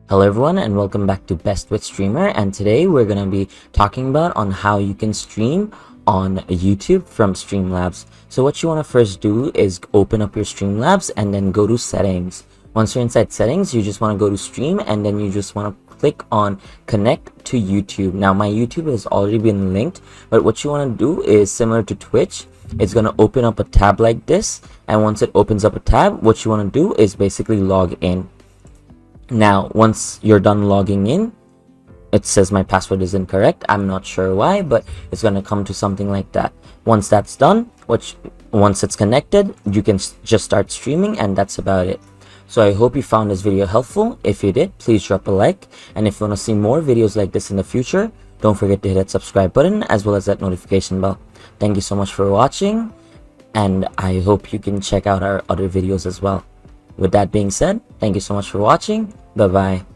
Hello everyone and welcome back to Best with Streamer, and today we're going to be talking about on how you can stream on YouTube from Streamlabs. So what you want to first do is open up your Streamlabs and then go to settings. Once you're inside settings, you just want to go to stream and then you just want to click on connect to YouTube. Now my YouTube has already been linked, but what you want to do is similar to Twitch. It's going to open up a tab like this, and once it opens up a tab, what you want to do is basically log in. Now once you're done logging in, it says my password is incorrect. I'm not sure why, but it's going to come to something like that. Once that's done, once it's connected, you can just start streaming, and that's about it. So I hope you found this video helpful. If you did, please drop a like, and if you want to see more videos like this in the future, don't forget to hit that subscribe button as well as that notification bell. Thank you so much for watching, and I hope you can check out our other videos as well. With that being said, thank you so much for watching. Bye bye.